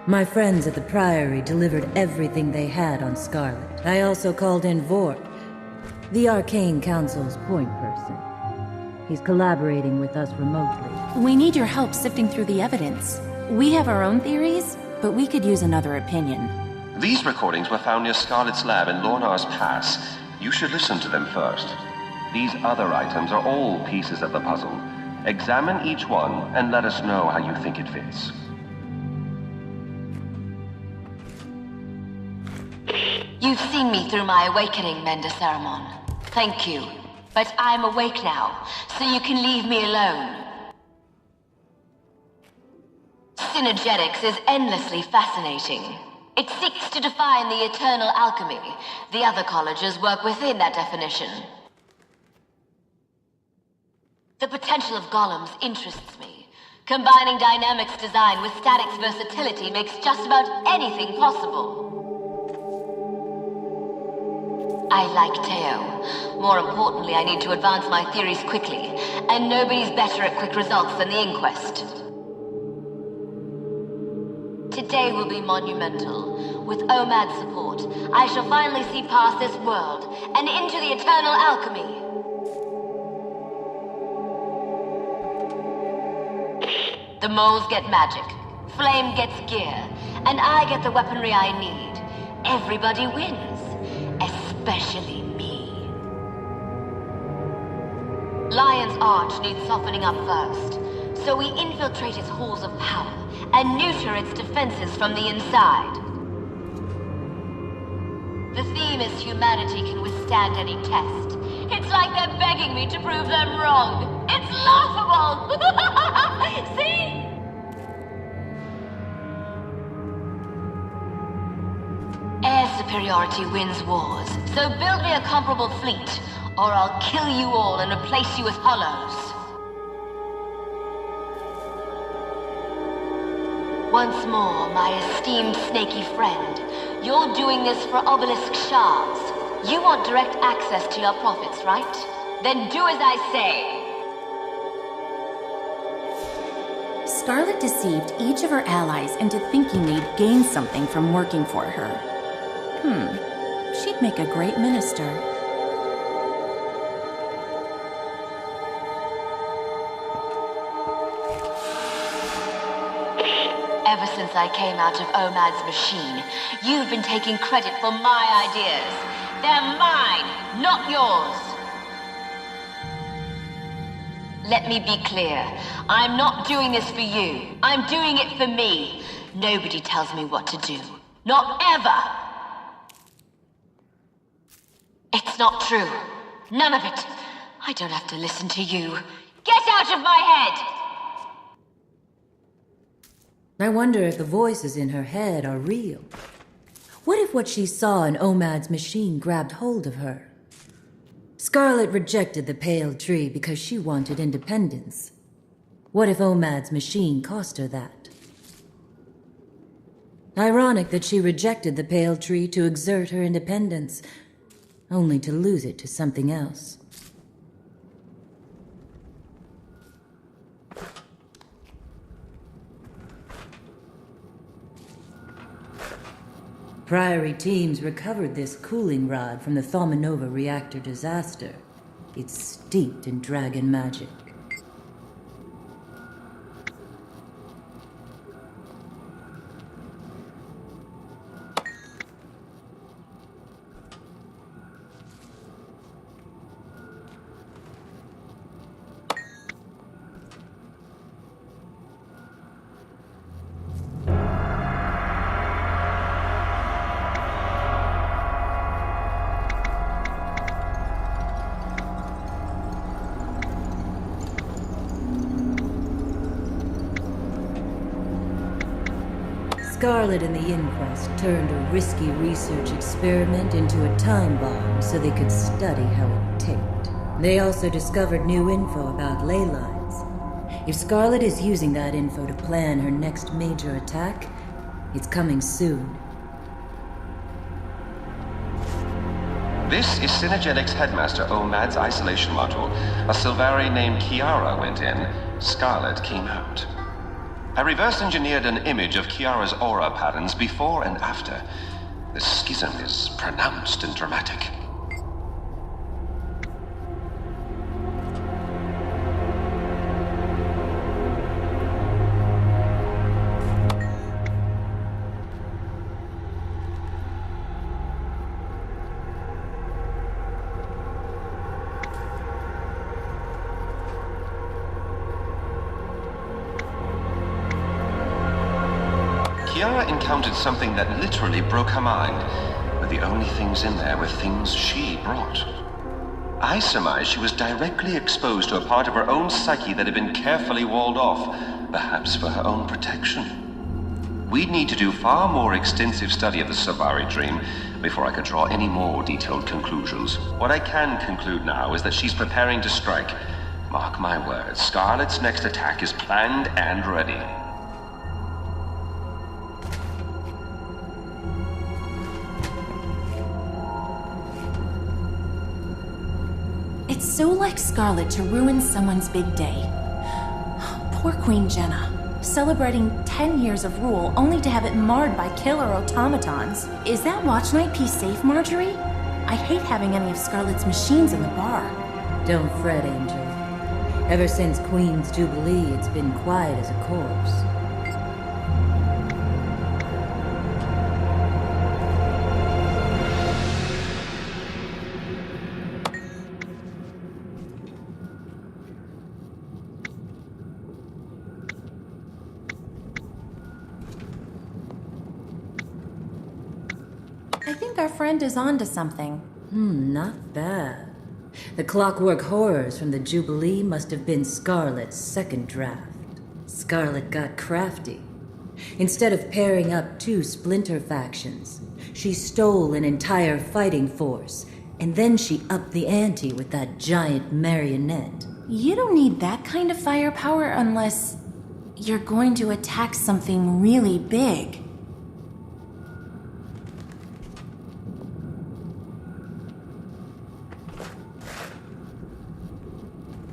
My friends at the Priory delivered everything they had on Scarlet. I also called in Vork, the Arcane Council's point person. He's collaborating with us remotely. We need your help sifting through the evidence. We have our own theories, but we could use another opinion. These recordings were found near Scarlet's lab in Lornar's Pass. You should listen to them first. These other items are all pieces of the puzzle. Examine each one and let us know how you think it fits. You've seen me through my awakening, Mender Saramon. Thank you. But I'm awake now, so you can leave me alone. Synergetics is endlessly fascinating. It seeks to define the eternal alchemy. The other colleges work within that definition. The potential of golems interests me. Combining dynamics design with statics versatility makes just about anything possible. I like Teo. More importantly, I need to advance my theories quickly, and nobody's better at quick results than the Inquest. Today will be monumental. With OMAD's support, I shall finally see past this world and into the eternal alchemy. The moles get magic, Flame gets gear, and I get the weaponry I need. Everybody wins. Especially me. Lion's Arch needs softening up first, so we infiltrate its halls of power and neuter its defenses from the inside. The theme is humanity can withstand any test. It's like they're begging me to prove them wrong. It's laughable! See? Air superiority wins wars, so build me a comparable fleet, or I'll kill you all and replace you with hollows. Once more, my esteemed snaky friend, you're doing this for obelisk shards. You want direct access to your profits, right? Then do as I say. Scarlet deceived each of her allies into thinking they'd gain something from working for her. She'd make a great minister. Ever since I came out of OMAD's machine, you've been taking credit for my ideas. They're mine, not yours. Let me be clear. I'm not doing this for you. I'm doing it for me. Nobody tells me what to do. Not ever. It's not true. None of it. I don't have to listen to you. Get out of my head! I wonder if the voices in her head are real. What if what she saw in OMAD's machine grabbed hold of her? Scarlet rejected the pale tree because she wanted independence. What if OMAD's machine cost her that? Ironic that she rejected the pale tree to exert her independence, only to lose it to something else. Priory teams recovered this cooling rod from the Thaumanova reactor disaster. It's steeped in dragon magic. Scarlet and the Inquest turned a risky research experiment into a time bomb so they could study how it ticked. They also discovered new info about ley lines. If Scarlet is using that info to plan her next major attack, it's coming soon. This is Synergetics Headmaster OMAD's isolation module. A Sylvari named Kiara went in. Scarlet came out. I reverse engineered an image of Kiara's aura patterns before and after. The schism is pronounced and dramatic. Kiara encountered something that literally broke her mind, but the only things in there were things she brought. I surmise she was directly exposed to a part of her own psyche that had been carefully walled off, perhaps for her own protection. We'd need to do far more extensive study of the Savari dream before I could draw any more detailed conclusions. What I can conclude now is that she's preparing to strike. Mark my words, Scarlet's next attack is planned and ready. It's so like Scarlet to ruin someone's big day. Poor Queen Jenna, celebrating 10 years of rule only to have it marred by killer automatons. Is that watch night piece safe, Marjorie? I hate having any of Scarlet's machines in the bar. Don't fret, Angel. Ever since Queen's Jubilee, it's been quiet as a corpse. I think our friend is onto something. Not bad. The clockwork horrors from the Jubilee must have been Scarlet's second draft. Scarlet got crafty. Instead of pairing up two splinter factions, she stole an entire fighting force, and then she upped the ante with that giant marionette. You don't need that kind of firepower unless you're going to attack something really big.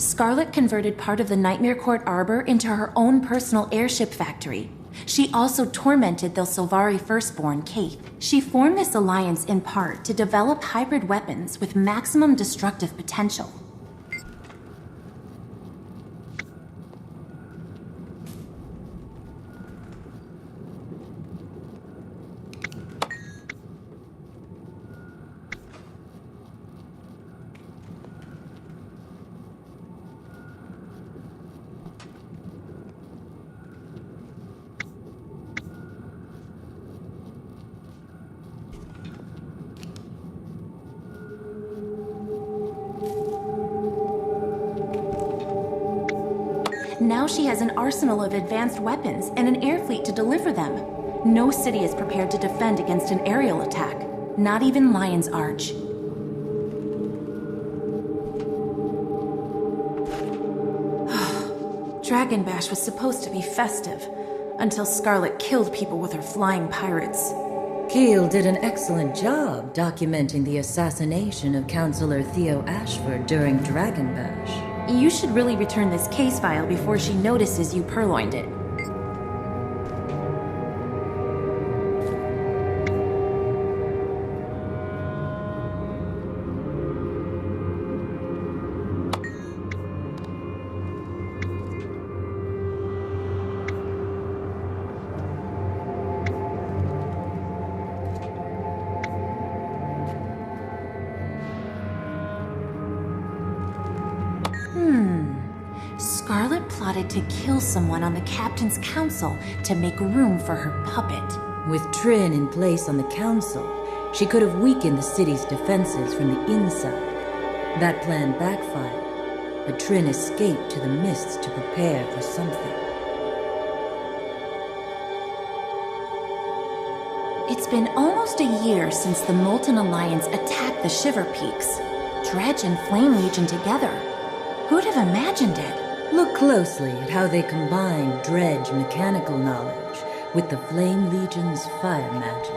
Scarlet converted part of the Nightmare Court Arbor into her own personal airship factory. She also tormented the Silvari firstborn, Kate. She formed this alliance in part to develop hybrid weapons with maximum destructive potential. Now she has an arsenal of advanced weapons and an air fleet to deliver them. No city is prepared to defend against an aerial attack, not even Lion's Arch. Dragon Bash was supposed to be festive, until Scarlet killed people with her flying pirates. Keel did an excellent job documenting the assassination of Counselor Theo Ashford during Dragon Bash. You should really return this case file before she notices you purloined it. Scarlet plotted to kill someone on the Captain's Council to make room for her puppet. With Trin in place on the council, she could have weakened the city's defenses from the inside. That plan backfired, but Trin escaped to the mists to prepare for something. It's been almost a year since the Molten Alliance attacked the Shiver Peaks. Dredge and Flame Legion together. Who'd have imagined it? Look closely at how they combine Dredge mechanical knowledge with the Flame Legion's fire magic.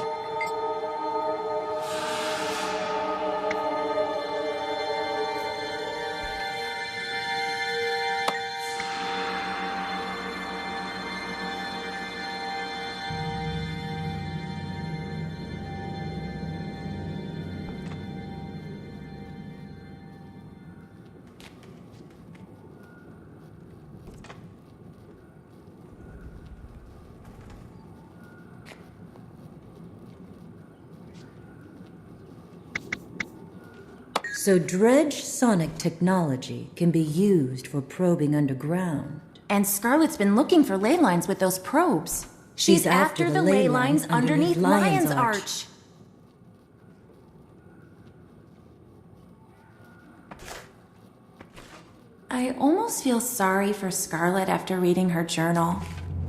So dredge sonic technology can be used for probing underground. And Scarlet's been looking for ley lines with those probes. She's after the ley lines underneath Lion's Arch. I almost feel sorry for Scarlet after reading her journal.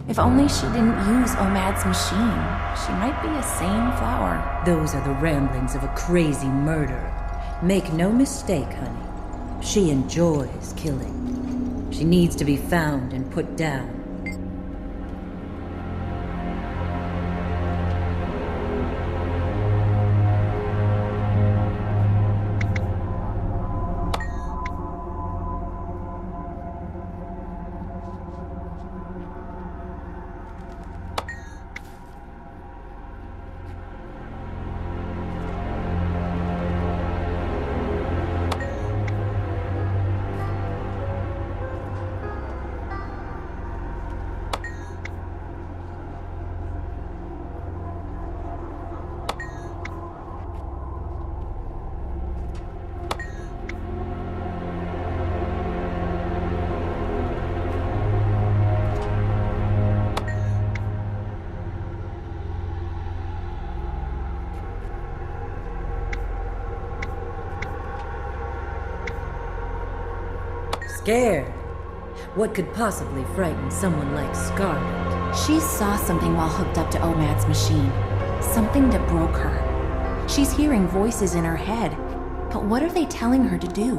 If only she didn't use Omad's machine, she might be a sane flower. Those are the ramblings of a crazy murderer. Make no mistake, honey. She enjoys killing. She needs to be found and put down. Scared? What could possibly frighten someone like Scarlet? She saw something while hooked up to Omad's machine. Something that broke her. She's hearing voices in her head. But what are they telling her to do?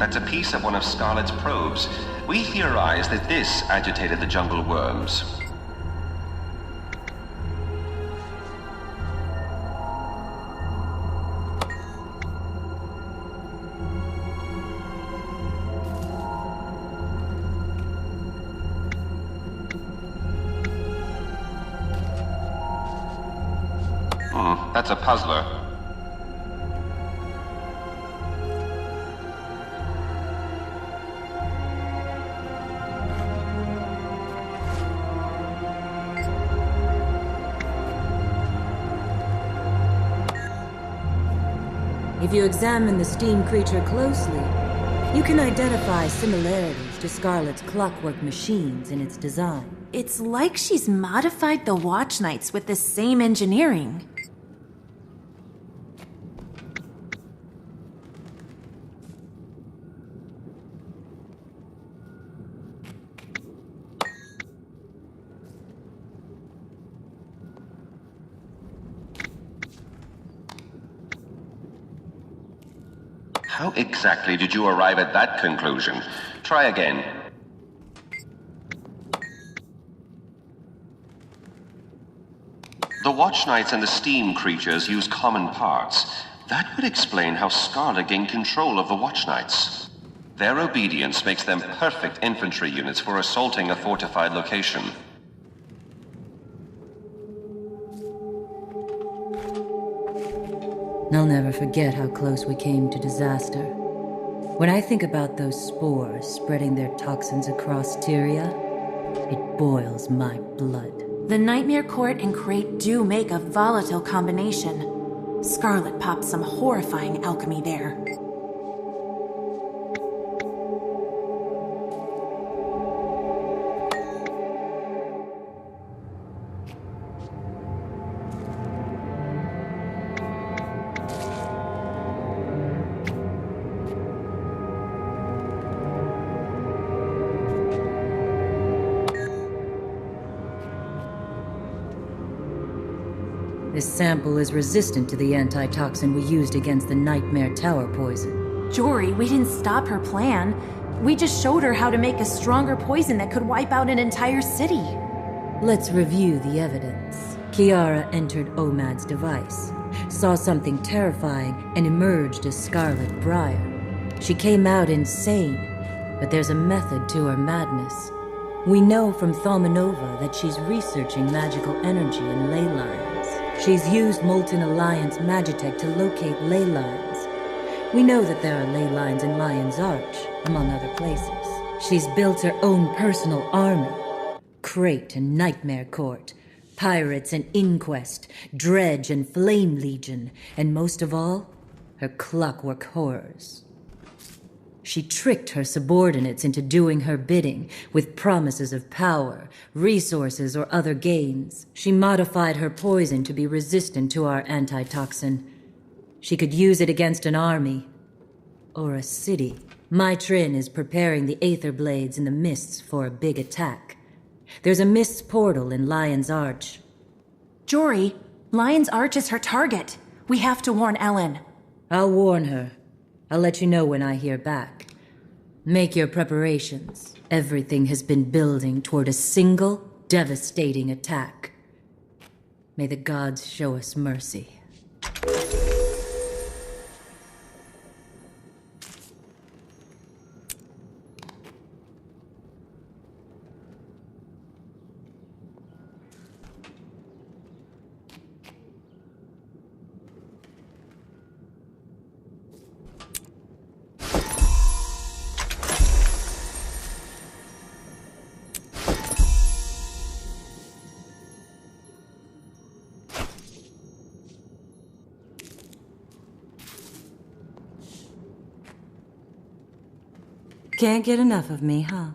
That's a piece of one of Scarlet's probes. We theorize that this agitated the jungle worms. That's a puzzler. If you examine the steam creature closely, you can identify similarities to Scarlet's clockwork machines in its design. It's like she's modified the Watch Knights with the same engineering. How exactly did you arrive at that conclusion? Try again. The Watch Knights and the Steam creatures use common parts. That would explain how Scarlet gained control of the Watch Knights. Their obedience makes them perfect infantry units for assaulting a fortified location. I'll never forget how close we came to disaster. When I think about those spores spreading their toxins across Tyria, it boils my blood. The Nightmare Court and Crate do make a volatile combination. Scarlet popped some horrifying alchemy there. This sample is resistant to the antitoxin we used against the Nightmare Tower poison. Jory, we didn't stop her plan. We just showed her how to make a stronger poison that could wipe out an entire city. Let's review the evidence. Kiara entered Omad's device, saw something terrifying, and emerged as Scarlet Briar. She came out insane, but there's a method to her madness. We know from Thaumanova that she's researching magical energy in ley lines. She's used Molten Alliance Magitech to locate ley lines. We know that there are ley lines in Lion's Arch, among other places. She's built her own personal army. Crate and Nightmare Court, Pirates and Inquest, Dredge and Flame Legion, and most of all, her clockwork horrors. She tricked her subordinates into doing her bidding with promises of power, resources, or other gains. She modified her poison to be resistant to our antitoxin. She could use it against an army or a city. My Trin is preparing the Aether Blades in the Mists for a big attack. There's a Mists portal in Lion's Arch. Jory, Lion's Arch is her target. We have to warn Ellen. I'll warn her. I'll let you know when I hear back. Make your preparations. Everything has been building toward a single, devastating attack. May the gods show us mercy. Can't get enough of me, huh?